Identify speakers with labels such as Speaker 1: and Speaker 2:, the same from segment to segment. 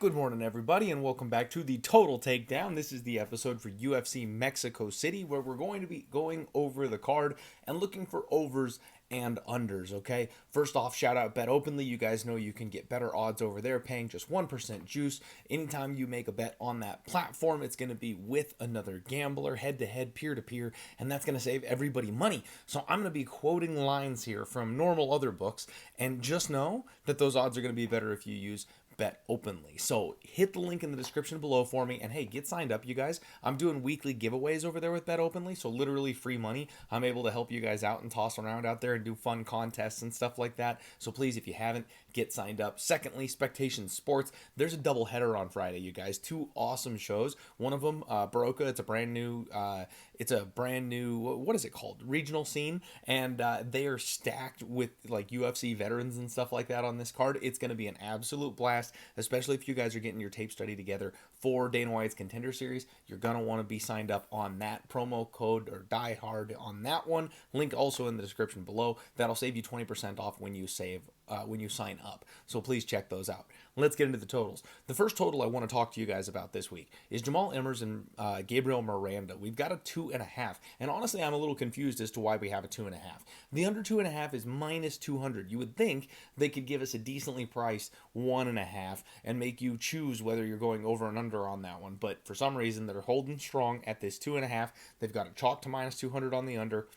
Speaker 1: Good morning, everybody, and welcome back to the Total Takedown. This is the episode for UFC Mexico City, where we're going to be going over the card and looking for overs and unders, okay? First off, shout out Bet Openly. You guys know you can get better odds over there, paying just 1% juice. Anytime you make a bet on that platform, it's going to be with another gambler, head-to-head, peer-to-peer, and that's going to save everybody money. So I'm going to be quoting lines here from normal other books, and just know that those odds are going to be better if you use Bet Openly. So hit the link in the description below for me, and hey, get signed up, you guys. I'm doing weekly giveaways over there with Bet Openly, so literally free money. I'm able to help you guys out and toss around out there and do fun contests and stuff like that. So please, if you haven't, get signed up. Secondly, Spectation Sports. There's a double header on Friday, you guys. Two awesome shows. One of them, Baroka. It's a brand new. What is it called? Regional scene, and they are stacked with like UFC veterans and stuff like that on this card. It's going to be an absolute blast, especially if you guys are getting your tape study together for Dana White's Contender Series. You're going to want to be signed up on that promo code or DIEHARD on that one. Link also in the description below. That'll save you 20% off when you sign up. So please check those out. Let's get into the totals. The first total I want to talk to you guys about this week is Jamal Emers and Gabriel Miranda. We've got a 2.5, and honestly, I'm a little confused as to why we have a 2.5. The under 2.5 is minus 200. You would think they could give us a decently priced 1.5 and make you choose whether you're going over and under on that one. But for some reason, they're holding strong at this 2.5. They've got a chalk to minus 200 on the under.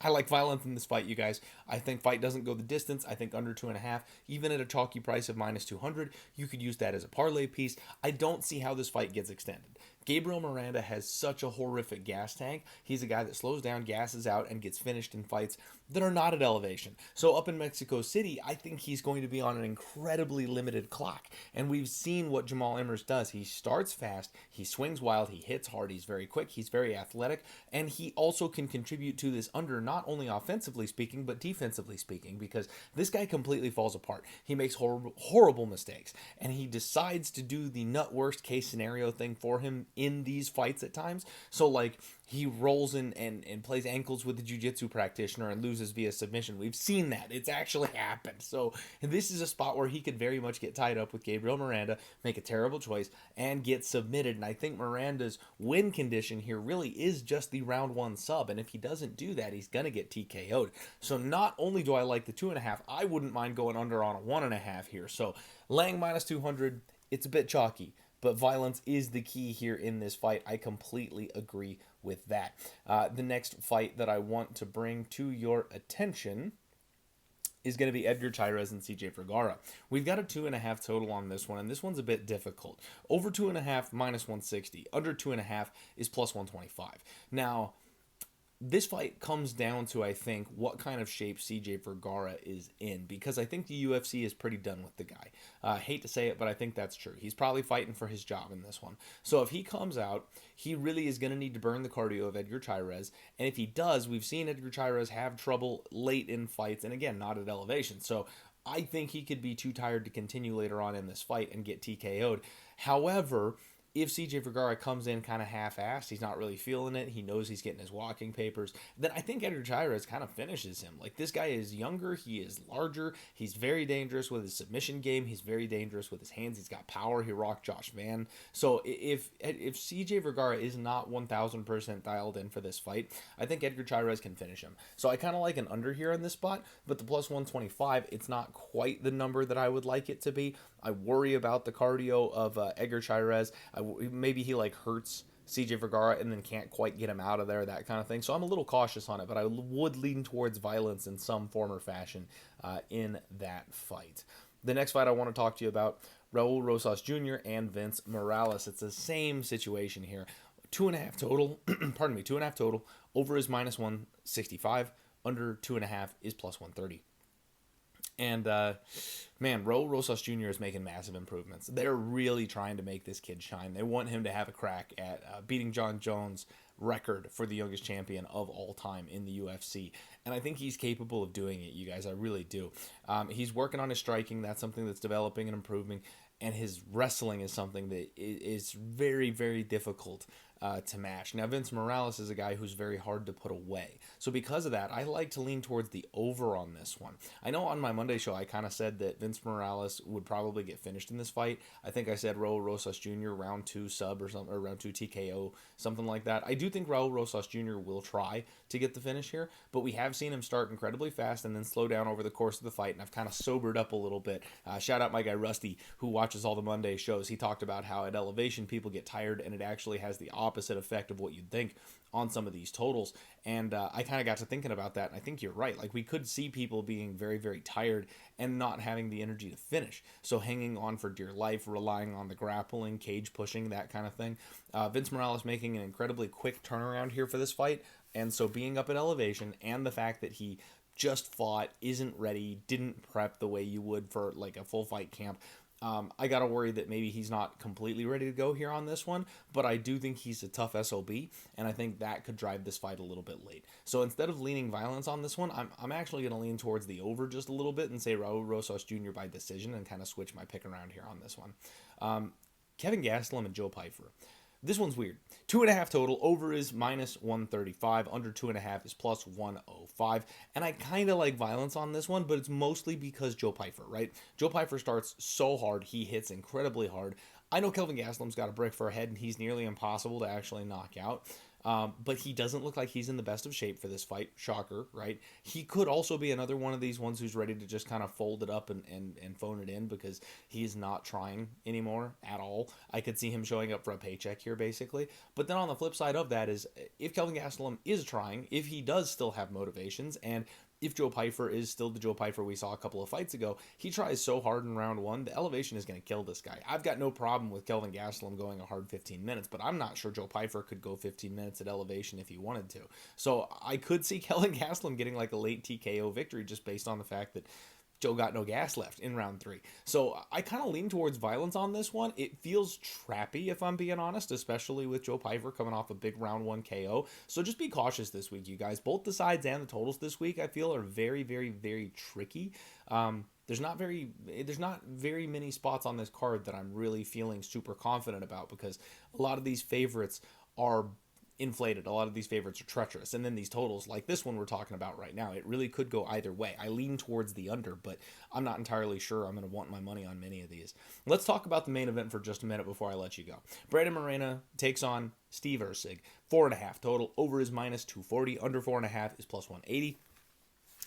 Speaker 1: I like violence in this fight, you guys. I think fight doesn't go the distance. I think under 2.5, even at a chalky price of minus 200, you could use that as a parlay piece. I don't see how this fight gets extended. Gabriel Miranda has such a horrific gas tank. He's a guy that slows down, gasses out, and gets finished in fights that are not at elevation. So up in Mexico City, I think he's going to be on an incredibly limited clock. And we've seen what Jamal Emers does. He starts fast, he swings wild, he hits hard, he's very quick, he's very athletic, and he also can contribute to this under, not only offensively speaking, but defensively speaking, because this guy completely falls apart. He makes horrible mistakes, and he decides to do the nut worst case scenario thing for him in these fights at times. So like he rolls in and plays ankles with the jiu-jitsu practitioner and loses via submission. We've seen that. It's actually happened. So this is a spot where he could very much get tied up with Gabriel Miranda, make a terrible choice, and get submitted. And I think Miranda's win condition here really is just the round one sub. And if he doesn't do that, he's going to get TKO'd. So not only do I like the 2.5, I wouldn't mind going under on a 1.5 here. So laying minus 200, it's a bit chalky. But violence is the key here in this fight. I completely agree with that. The next fight that I want to bring to your attention is going to be Edgar Tyres and CJ Vergara. We've got a 2.5 total on this one, and this one's a bit difficult. Over 2.5, minus 160. Under 2.5 is plus 125. Now, this fight comes down to, I think, what kind of shape CJ Vergara is in, because I think the UFC is pretty done with the guy. Hate to say it, but I think that's true. He's probably fighting for his job in this one. So if he comes out, he really is going to need to burn the cardio of Edgar Tyres, and if he does, we've seen Edgar Tyres have trouble late in fights, and again, not at elevation. So I think he could be too tired to continue later on in this fight and get TKO'd. However, if CJ Vergara comes in kind of half-assed, he's not really feeling it, he knows he's getting his walking papers, then I think Edgar Tyres kind of finishes him. Like, this guy is younger, he is larger, he's very dangerous with his submission game, he's very dangerous with his hands, he's got power, he rocked Josh Van. So if CJ Vergara is not 1000% dialed in for this fight, I think Edgar Tyres can finish him. So I kind of like an under here in this spot, but the plus 125, it's not quite the number that I would like it to be. I worry about the cardio of Edgar Tyres. Maybe he like hurts CJ Vergara and then can't quite get him out of there, that kind of thing. So I'm a little cautious on it, but I would lean towards violence in some form or fashion in that fight. The next fight I want to talk to you about, Raul Rosas Jr. and Vince Morales. It's the same situation here. 2.5 total, pardon me, 2.5 total. Over is minus 165. Under 2.5 is plus 130. And, man, Raul Rosas Jr. is making massive improvements. They're really trying to make this kid shine. They want him to have a crack at beating John Jones' record for the youngest champion of all time in the UFC. And I think he's capable of doing it, you guys. I really do. He's working on his striking. That's something that's developing and improving. And his wrestling is something that is very, very difficult to match. Now, Vince Morales is a guy who's very hard to put away. So because of that, I like to lean towards the over on this one. I know on my Monday show, I kind of said that Vince Morales would probably get finished in this fight. I think I said Raul Rosas Jr. round 2 sub or something, or round 2 TKO, something like that. I do think Raul Rosas Jr. will try to get the finish here, but we have seen him start incredibly fast and then slow down over the course of the fight, and I've kind of sobered up a little bit. Shout out my guy Rusty, who watches all the Monday shows. He talked about how at elevation people get tired, and it actually has the opposite effect of what you'd think on some of these totals. And I kind of got to thinking about that, and I think you're right. Like, we could see people being very, very tired and not having the energy to finish. So hanging on for dear life, relying on the grappling, cage pushing, that kind of thing. Vince Morales making an incredibly quick turnaround here for this fight. And so being up at elevation, and the fact that he just fought, isn't ready, didn't prep the way you would for like a full fight camp, I gotta worry that maybe he's not completely ready to go here on this one, but I do think he's a tough SOB, and I think that could drive this fight a little bit late. So instead of leaning violence on this one, I'm actually going to lean towards the over just a little bit and say Raul Rosas Jr. by decision, and kind of switch my pick around here on this one. Kevin Gastelum and Joe Pyfer. This one's weird. 2.5 total. Over is minus 135. Under 2.5 is plus 105. And I kind of like violence on this one, but it's mostly because Joe Pyfer, right? Joe Pyfer starts so hard. He hits incredibly hard. I know Kelvin Gastelum's got a brick for a head, and he's nearly impossible to actually knock out. But he doesn't look like he's in the best of shape for this fight. Shocker, right? He could also be another one of these ones who's ready to just kind of fold it up and phone it in, because he's not trying anymore at all. I could see him showing up for a paycheck here, basically. But then on the flip side of that is, if Kelvin Gastelum is trying, if he does still have motivations, and if Joe Pyfer is still the Joe Pyfer we saw a couple of fights ago, he tries so hard in round 1, the elevation is going to kill this guy. I've got no problem with Kelvin Gastelum going a hard 15 minutes, but I'm not sure Joe Pyfer could go 15 minutes at elevation if he wanted to. So I could see Kelvin Gastelum getting like a late TKO victory just based on the fact that Joe got no gas left in round 3. So I kind of lean towards violence on this one. It feels trappy, if I'm being honest, especially with Joe Pyfer coming off a big round 1 KO. So just be cautious this week, you guys. Both the sides and the totals this week, I feel, are very, very, very tricky. There's not very many spots on this card that I'm really feeling super confident about, because a lot of these favorites are inflated. A lot of these favorites are treacherous. And then these totals, like this one we're talking about right now, it really could go either way. I lean towards the under, but I'm not entirely sure I'm going to want my money on many of these. Let's talk about the main event for just a minute before I let you go. Brandon Moreno takes on Steve Erceg. 4.5 total. Over is minus 240. Under 4.5 is plus 180.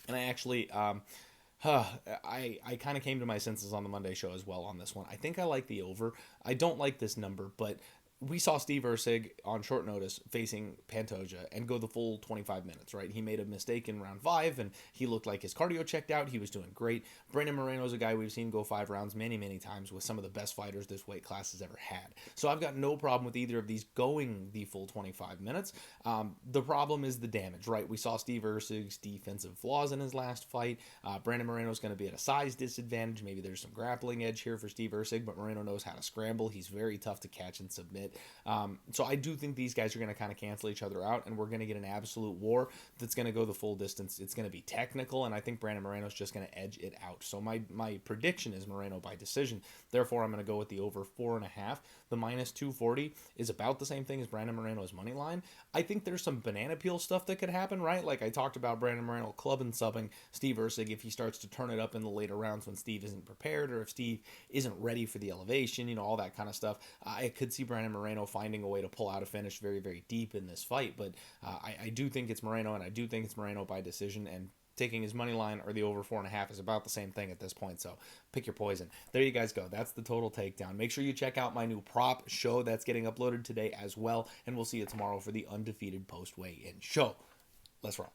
Speaker 1: And I actually... I kind of came to my senses on the Monday show as well on this one. I think I like the over. I don't like this number, but we saw Steve Erceg on short notice facing Pantoja and go the full 25 minutes, right? He made a mistake in round 5, and he looked like his cardio checked out. He was doing great. Brandon Moreno is a guy we've seen go 5 rounds many, many times with some of the best fighters this weight class has ever had. So I've got no problem with either of these going the full 25 minutes. The problem is the damage, right? We saw Steve Erceg's defensive flaws in his last fight. Brandon Moreno is going to be at a size disadvantage. Maybe there's some grappling edge here for Steve Erceg, but Moreno knows how to scramble. He's very tough to catch and submit. So I do think these guys are going to kind of cancel each other out, and we're going to get an absolute war that's going to go the full distance. It's going to be technical, and I think Brandon Moreno is just going to edge it out. So my prediction is Moreno by decision. Therefore, I'm going to go with the over 4.5. The minus 240 is about the same thing as Brandon Moreno's money line. I think there's some banana peel stuff that could happen, right? Like I talked about Brandon Moreno club and subbing Steve Erceg if he starts to turn it up in the later rounds when Steve isn't prepared, or if Steve isn't ready for the elevation, all that kind of stuff. I could see Brandon Moreno finding a way to pull out a finish very, very deep in this fight, but I do think it's Moreno, and I do think it's Moreno by decision, and taking his money line or the over 4.5 is about the same thing at this point, so pick your poison. There you guys go. That's the total takedown. Make sure you check out my new prop show that's getting uploaded today as well, and we'll see you tomorrow for the undefeated post-weigh-in show. Let's roll.